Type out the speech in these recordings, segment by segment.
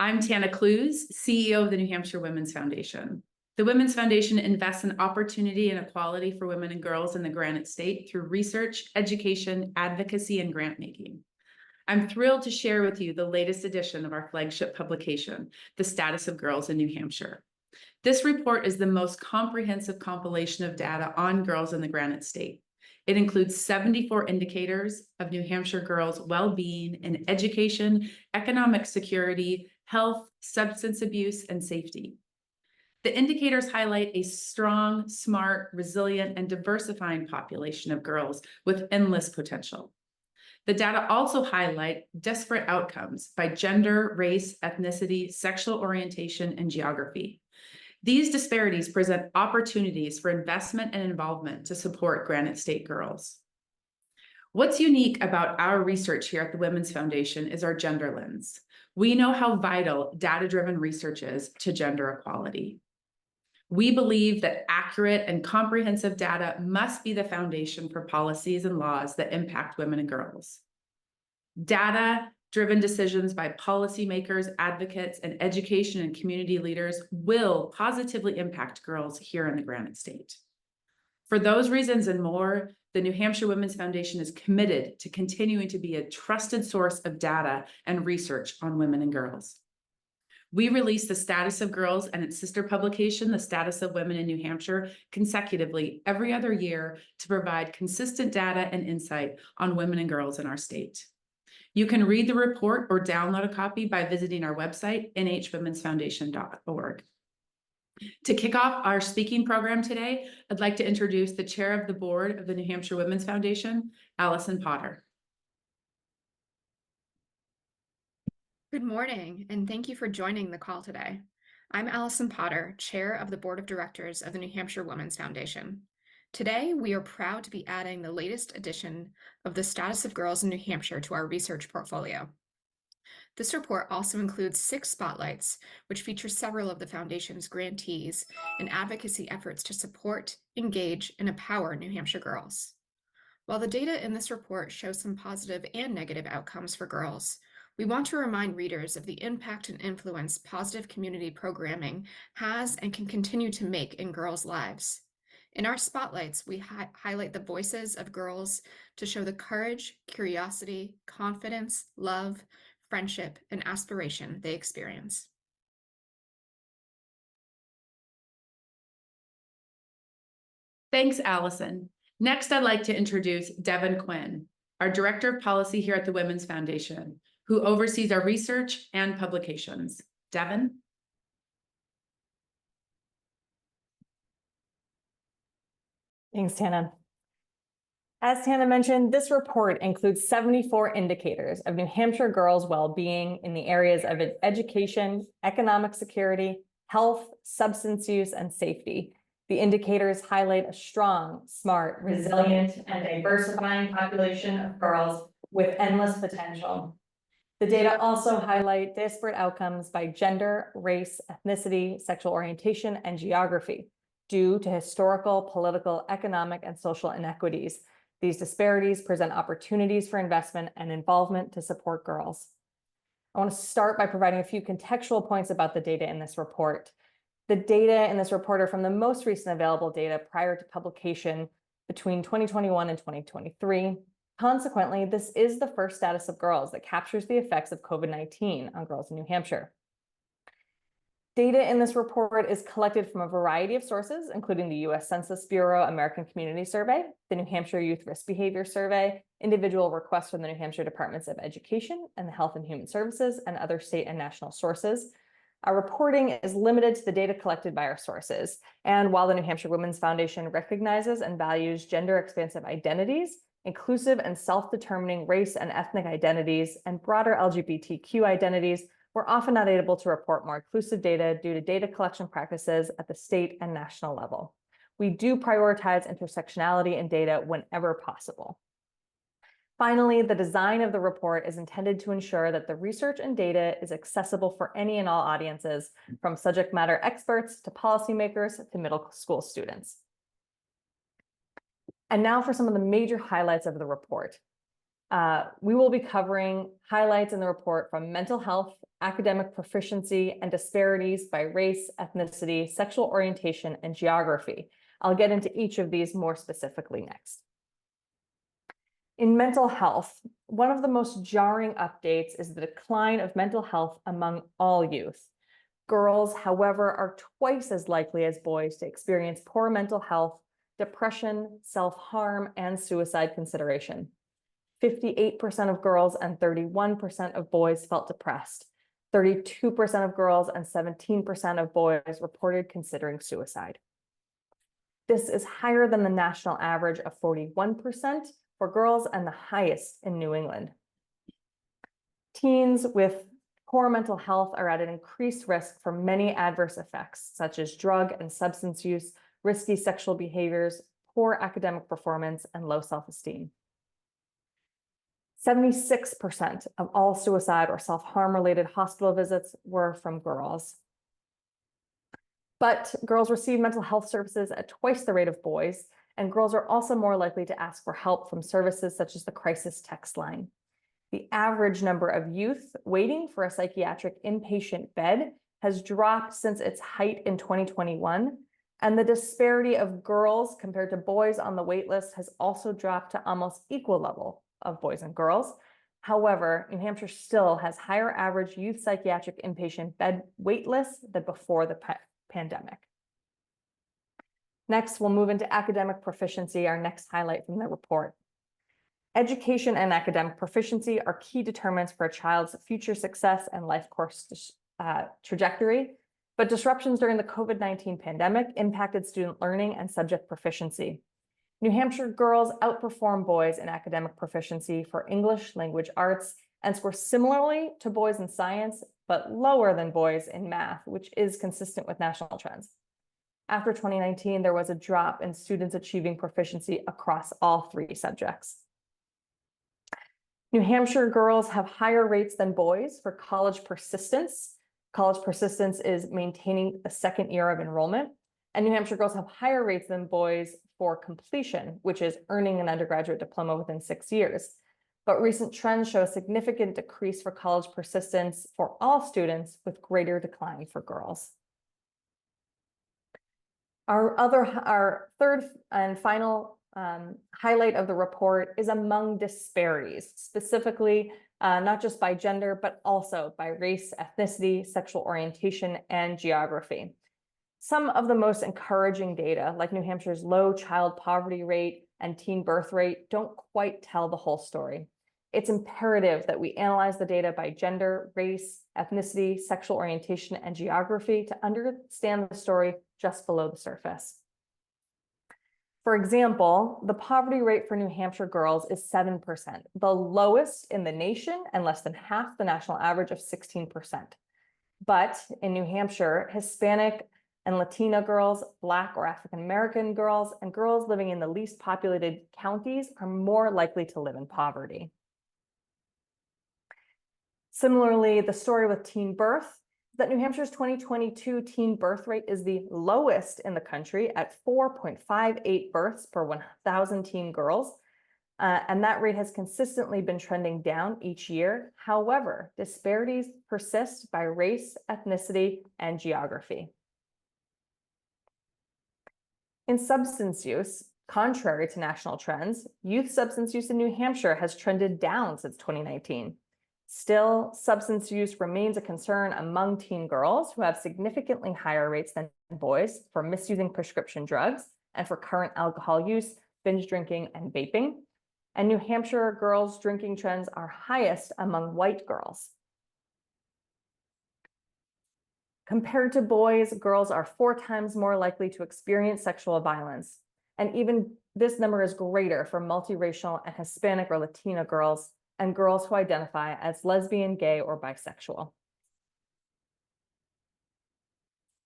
I'm Tana Clues, CEO of the New Hampshire Women's Foundation. The Women's Foundation invests in opportunity and equality for women and girls in the Granite State through research, education, advocacy, and grant making. I'm thrilled to share with you the latest edition of our flagship publication, The Status of Girls in New Hampshire. This report is the most comprehensive compilation of data on girls in the Granite State. It includes 74 indicators of New Hampshire girls' well-being in education, economic security, health, substance abuse, and safety. The indicators highlight a strong, smart, resilient, and diversifying population of girls with endless potential. The data also highlight disparate outcomes by gender, race, ethnicity, sexual orientation, and geography. These disparities present opportunities for investment and involvement to support Granite State girls. What's unique about our research here at the Women's Foundation is our gender lens. We know how vital data-driven research is to gender equality. We believe that accurate and comprehensive data must be the foundation for policies and laws that impact women and girls. Data-driven decisions by policymakers, advocates, and education and community leaders will positively impact girls here in the Granite State. For those reasons and more, the New Hampshire Women's Foundation is committed to continuing to be a trusted source of data and research on women and girls. We release The Status of Girls and its sister publication, The Status of Women in New Hampshire, consecutively every other year to provide consistent data and insight on women and girls in our state. You can read the report or download a copy by visiting our website, nhwomensfoundation.org. To kick off our speaking program today, I'd like to introduce the chair of the board of the New Hampshire Women's Foundation, Allison Potter. Good morning, and thank you for joining the call today. I'm Allison Potter, chair of the board of directors of the New Hampshire Women's Foundation. Today, we are proud to be adding the latest edition of the Status of Girls in New Hampshire to our research portfolio. This report also includes 6 spotlights, which feature several of the Foundation's grantees and advocacy efforts to support, engage, and empower New Hampshire girls. While the data in this report shows some positive and negative outcomes for girls, we want to remind readers of the impact and influence positive community programming has and can continue to make in girls' lives. In our spotlights, we highlight the voices of girls to show the courage, curiosity, confidence, love, friendship, and aspiration they experience. Thanks, Allison. Next, I'd like to introduce Devin Quinn, our Director of Policy here at the Women's Foundation, who oversees our research and publications. Devin? Thanks, Tana. As Tana mentioned, this report includes 74 indicators of New Hampshire girls' well-being in the areas of education, economic security, health, substance use, and safety. The indicators highlight a strong, smart, resilient, and diversifying population of girls with endless potential. The data also highlight disparate outcomes by gender, race, ethnicity, sexual orientation, and geography due to historical, political, economic, and social inequities. These disparities present opportunities for investment and involvement to support girls. I want to start by providing a few contextual points about the data in this report. The data in this report are from the most recent available data prior to publication between 2021 and 2023. Consequently, this is the first Status of Girls that captures the effects of COVID-19 on girls in New Hampshire. Data in this report is collected from a variety of sources, including the U.S. Census Bureau American Community Survey, the New Hampshire Youth Risk Behavior Survey, individual requests from the New Hampshire Departments of Education and the Health and Human Services, and other state and national sources. Our reporting is limited to the data collected by our sources. And while the New Hampshire Women's Foundation recognizes and values gender-expansive identities, inclusive and self-determining race and ethnic identities, and broader LGBTQ identities, we're often not able to report more inclusive data due to data collection practices at the state and national level. We do prioritize intersectionality in data whenever possible. Finally, the design of the report is intended to ensure that the research and data is accessible for any and all audiences, from subject matter experts to policymakers to middle school students. And now for some of the major highlights of the report. We will be covering highlights in the report from mental health, academic proficiency, and disparities by race, ethnicity, sexual orientation, and geography. I'll get into each of these more specifically next. In mental health, one of the most jarring updates is the decline of mental health among all youth. Girls, however, are twice as likely as boys to experience poor mental health, depression, self-harm, and suicide consideration. 58% of girls and 31% of boys felt depressed. 32% of girls and 17% of boys reported considering suicide. This is higher than the national average of 41% for girls and the highest in New England. Teens with poor mental health are at an increased risk for many adverse effects, such as drug and substance use, risky sexual behaviors, poor academic performance, and low self-esteem. 76% of all suicide or self-harm related hospital visits were from girls. But girls receive mental health services at twice the rate of boys, and girls are also more likely to ask for help from services such as the crisis text line. The average number of youth waiting for a psychiatric inpatient bed has dropped since its height in 2021, and the disparity of girls compared to boys on the wait list has also dropped to almost equal level of boys and girls. However, New Hampshire still has higher average youth psychiatric inpatient bed wait lists than before the pandemic. Next, we'll move into academic proficiency, our next highlight from the report. Education and academic proficiency are key determinants for a child's future success and life course trajectory, but disruptions during the COVID-19 pandemic impacted student learning and subject proficiency. New Hampshire girls outperform boys in academic proficiency for English language arts and score similarly to boys in science, but lower than boys in math, which is consistent with national trends. After 2019, there was a drop in students achieving proficiency across all three subjects. New Hampshire girls have higher rates than boys for college persistence. College persistence is maintaining the second year of enrollment. And New Hampshire girls have higher rates than boys for completion, which is earning an undergraduate diploma within 6 years. But recent trends show a significant decrease for college persistence for all students, with greater decline for girls. Our third and final highlight of the report is among disparities, specifically not just by gender, but also by race, ethnicity, sexual orientation, and geography. Some of the most encouraging data, like New Hampshire's low child poverty rate and teen birth rate, don't quite tell the whole story. It's imperative that we analyze the data by gender, race, ethnicity, sexual orientation, and geography to understand the story just below the surface. For example, the poverty rate for New Hampshire girls is 7%, the lowest in the nation and less than half the national average of 16%. But in New Hampshire, Hispanic and Latina girls, Black or African American girls, and girls living in the least populated counties are more likely to live in poverty. Similarly, the story with teen birth is that New Hampshire's 2022 teen birth rate is the lowest in the country at 4.58 births per 1,000 teen girls. And that rate has consistently been trending down each year. However, disparities persist by race, ethnicity, and geography. In substance use, contrary to national trends, youth substance use in New Hampshire has trended down since 2019. Still, substance use remains a concern among teen girls, who have significantly higher rates than boys for misusing prescription drugs and for current alcohol use, binge drinking, and vaping. And New Hampshire girls' drinking trends are highest among white girls. Compared to boys, girls are 4 times more likely to experience sexual violence. And even this number is greater for multiracial and Hispanic or Latina girls and girls who identify as lesbian, gay, or bisexual.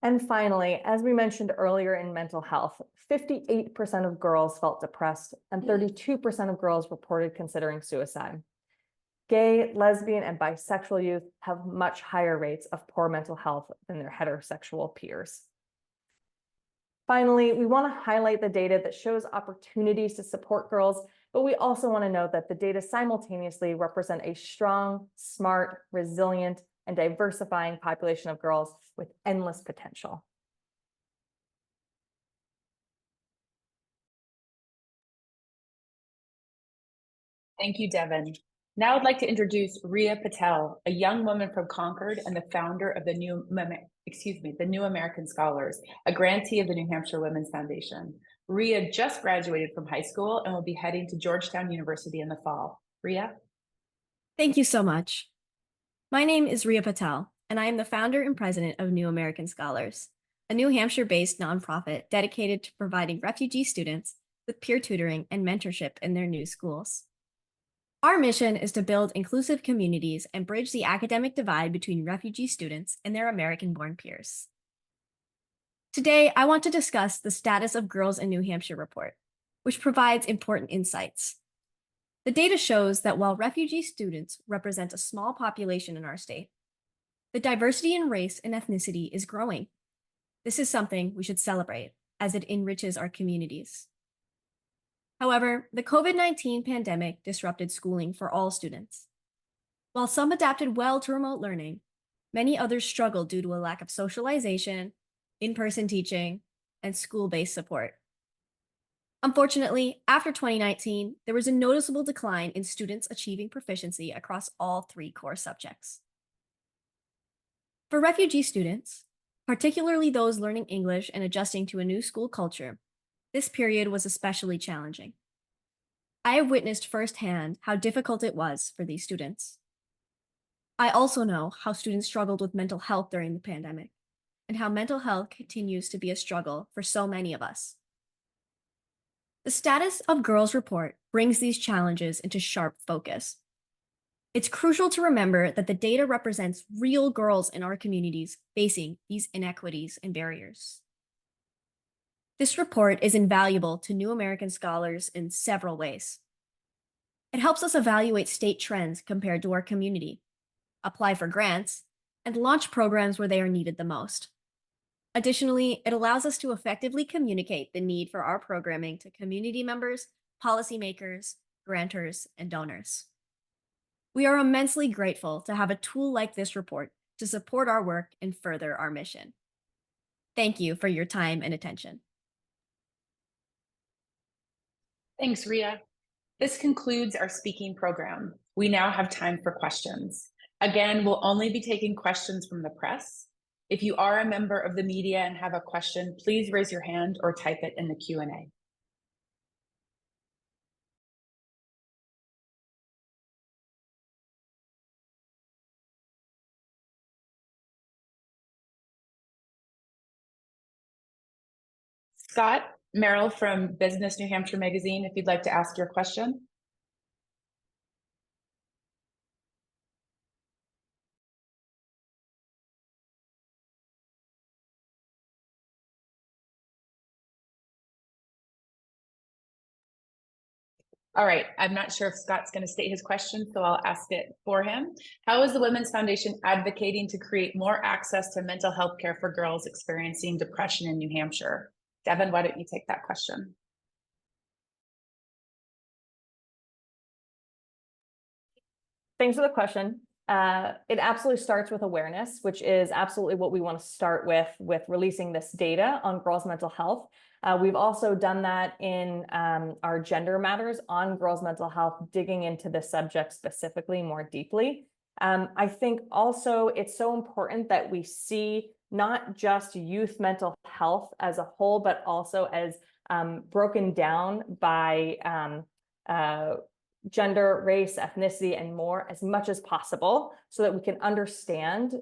And finally, as we mentioned earlier in mental health, 58% of girls felt depressed and 32% of girls reported considering suicide. Gay, lesbian, and bisexual youth have much higher rates of poor mental health than their heterosexual peers. Finally, we want to highlight the data that shows opportunities to support girls but we also want to note that the data simultaneously represent a strong, smart, resilient, and diversifying population of girls with endless potential. Thank you, Devin. Now I'd like to introduce Ria Patel, a young woman from Concord and the founder of the New American Scholars, a grantee of the New Hampshire Women's Foundation. Ria just graduated from high school and will be heading to Georgetown University in the fall. Ria? Thank you so much. My name is Ria Patel, and I am the founder and president of New American Scholars, a New Hampshire-based nonprofit dedicated to providing refugee students with peer tutoring and mentorship in their new schools. Our mission is to build inclusive communities and bridge the academic divide between refugee students and their American-born peers. Today, I want to discuss the Status of Girls in New Hampshire report, which provides important insights. The data shows that while refugee students represent a small population in our state, the diversity in race and ethnicity is growing. This is something we should celebrate as it enriches our communities. However, the COVID-19 pandemic disrupted schooling for all students. While some adapted well to remote learning, many others struggled due to a lack of socialization, in-person teaching, and school-based support. Unfortunately, after 2019, there was a noticeable decline in students achieving proficiency across all 3 core subjects. For refugee students, particularly those learning English and adjusting to a new school culture, this period was especially challenging. I have witnessed firsthand how difficult it was for these students. I also know how students struggled with mental health during the pandemic, and how mental health continues to be a struggle for so many of us. The Status of Girls report brings these challenges into sharp focus. It's crucial to remember that the data represents real girls in our communities facing these inequities and barriers. This report is invaluable to New American Scholars in several ways. It helps us evaluate state trends compared to our community, apply for grants, and launch programs where they are needed the most. Additionally, it allows us to effectively communicate the need for our programming to community members, policymakers, grantors, and donors. We are immensely grateful to have a tool like this report to support our work and further our mission. Thank you for your time and attention. Thanks, Ria. This concludes our speaking program. We now have time for questions. Again, we'll only be taking questions from the press. If you are a member of the media and have a question, please raise your hand or type it in the Q&A. Scott Merrill from Business New Hampshire Magazine, if you'd like to ask your question. All right, I'm not sure if Scott's going to state his question, so I'll ask it for him. How is the Women's Foundation advocating to create more access to mental health care for girls experiencing depression in New Hampshire? Devin, why don't you take that question? Thanks for the question. It absolutely starts with awareness, which is absolutely what we want to start with releasing this data on girls' mental health. We've also done that in our Gender Matters on girls' mental health, digging into the subject specifically more deeply. I think also it's so important that we see not just youth mental health as a whole, but also as broken down by gender, race, ethnicity, and more as much as possible so that we can understand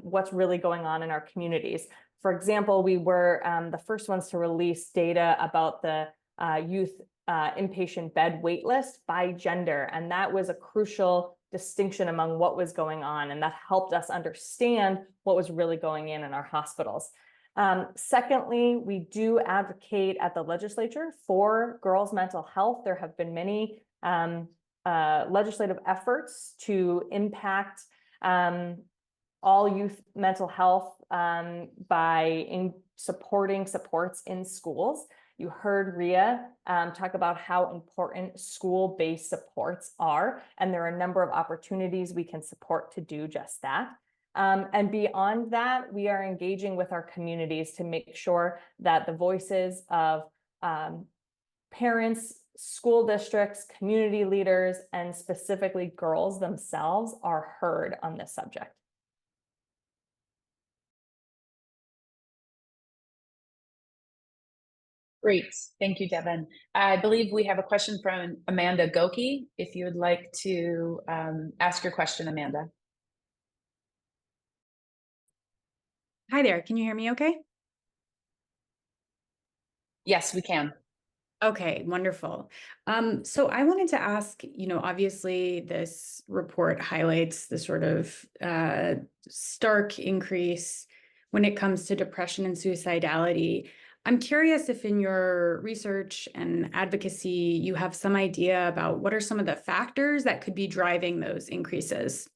what's really going on in our communities. For example, we were the first ones to release data about the youth inpatient bed wait list by gender, and that was a crucial distinction among what was going on, and that helped us understand what was really going in our hospitals. Secondly, we do advocate at the legislature for girls' mental health. There have been many legislative efforts to impact all youth mental health by supporting supports in schools. You heard Ria talk about how important school-based supports are, and there are a number of opportunities we can support to do just that. And beyond that, we are engaging with our communities to make sure that the voices of parents, school districts, community leaders, and specifically girls themselves are heard on this subject. Great. Thank you, Devin. I believe we have a question from Amanda Goki. If you would like to ask your question, Amanda. Hi there, can you hear me okay? Yes, we can. Okay, wonderful. So I wanted to ask, obviously this report highlights the sort of stark increase when it comes to depression and suicidality. I'm curious if in your research and advocacy, you have some idea about what are some of the factors that could be driving those increases?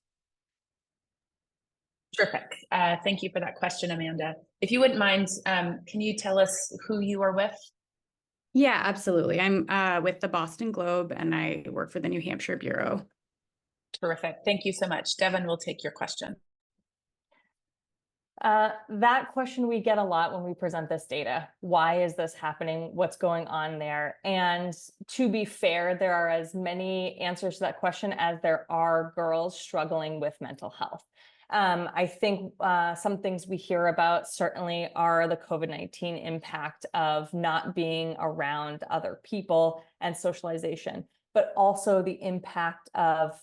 Terrific. Thank you for that question, Amanda. If you wouldn't mind, can you tell us who you are with? Yeah, absolutely. I'm with the Boston Globe and I work for the New Hampshire Bureau. Terrific. Thank you so much. Devin will take your question. That question we get a lot when we present this data. Why is this happening? What's going on there? And to be fair, there are as many answers to that question as there are girls struggling with mental health. I think some things we hear about certainly are the COVID-19 impact of not being around other people and socialization, but also the impact of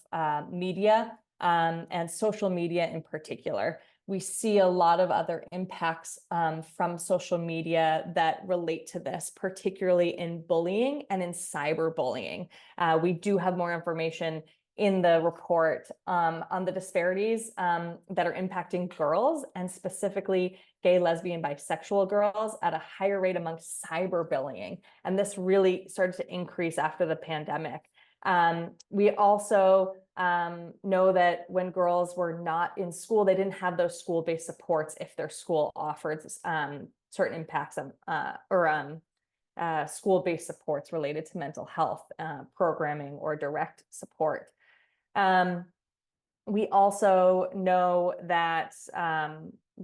media and social media in particular. We see a lot of other impacts from social media that relate to this, particularly in bullying and in cyberbullying. We do have more information in the report on the disparities that are impacting girls, and specifically gay, lesbian, bisexual girls at a higher rate amongst cyberbullying. And this really started to increase after the pandemic. We also know that when girls were not in school, they didn't have those school-based supports if their school offered certain impacts of school-based supports related to mental health programming or direct support. We also know that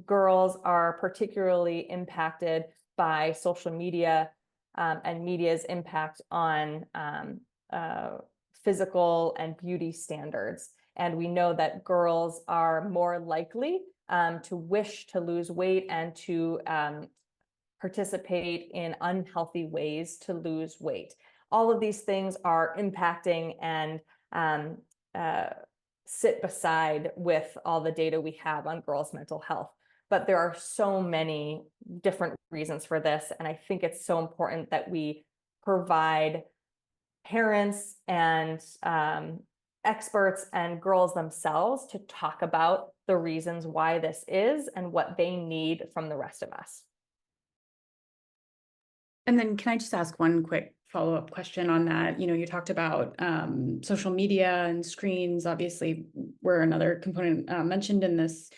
girls are particularly impacted by social media and media's impact on physical and beauty standards. And we know that girls are more likely to wish to lose weight and to participate in unhealthy ways to lose weight. All of these things are impacting and sit beside with all the data we have on girls' mental health. But there are so many different reasons for this. And I think it's so important that we provide parents and experts and girls themselves to talk about the reasons why this is and what they need from the rest of us. And then can I just ask one quick follow-up question on that? You talked about social media and screens, obviously, were another component mentioned in this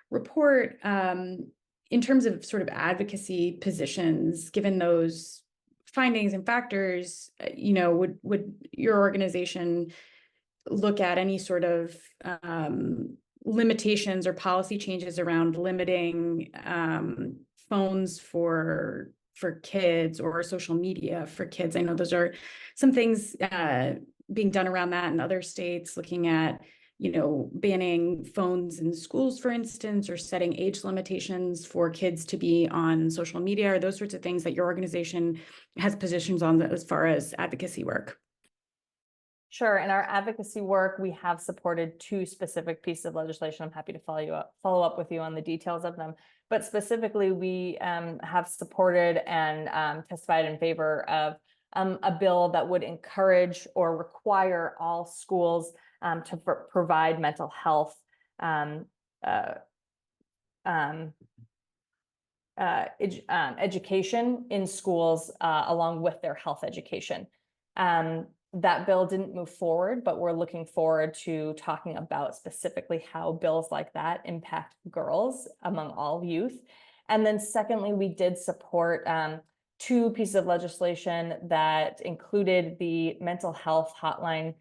report. In terms of sort of advocacy positions, given those findings and factors, would your organization look at any sort of limitations or policy changes around limiting phones for kids or social media for kids? I know those are some things being done around that in other states, looking at, banning phones in schools, for instance, or setting age limitations for kids to be on social media, or those sorts of things that your organization has positions on as far as advocacy work. Sure. In our advocacy work, we have supported two specific pieces of legislation. I'm happy to follow up with you on the details of them. But specifically, we have supported and testified in favor of a bill that would encourage or require all schools to provide mental health education in schools along with their health education. That bill didn't move forward, but we're looking forward to talking about specifically how bills like that impact girls among all youth. And then secondly, we did support two pieces of legislation that included the mental health hotline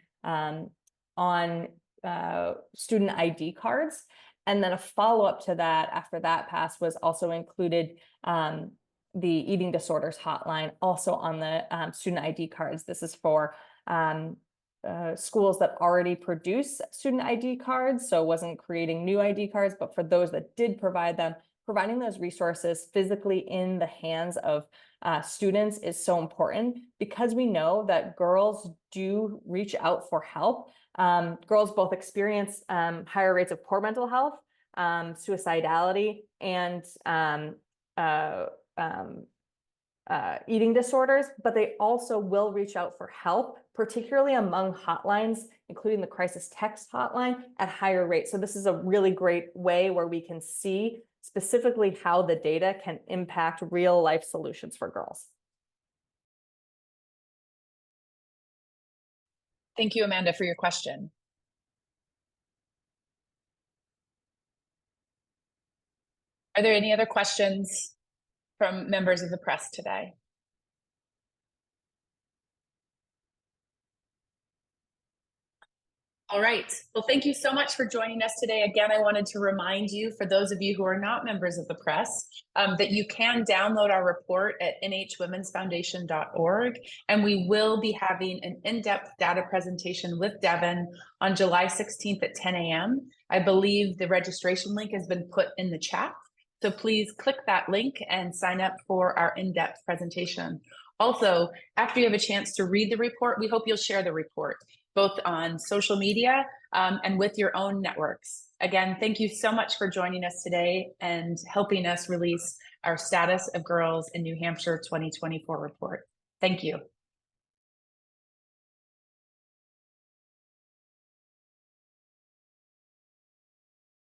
on student ID cards. And then a follow-up to that, after that passed, was also included the eating disorders hotline also on the student ID cards. This is for schools that already produce student ID cards, so it wasn't creating new ID cards, but for those that did provide them, providing those resources physically in the hands of students is so important, because we know that girls do reach out for help. Girls both experience higher rates of poor mental health, suicidality, and eating disorders, but they also will reach out for help, particularly among hotlines, including the crisis text hotline, at higher rates. So this is a really great way where we can see specifically how the data can impact real life solutions for girls. Thank you, Amanda, for your question. Are there any other questions from members of the press today? All right. Well, thank you so much for joining us today. Again, I wanted to remind you, for those of you who are not members of the press, that you can download our report at nhwomensfoundation.org. And we will be having an in-depth data presentation with Devin on July 16th at 10 a.m. I believe the registration link has been put in the chat. So please click that link and sign up for our in-depth presentation. Also, after you have a chance to read the report, we hope you'll share the report, both on social media and with your own networks. Again, thank you so much for joining us today and helping us release our Status of Girls in New Hampshire 2024 report. Thank you.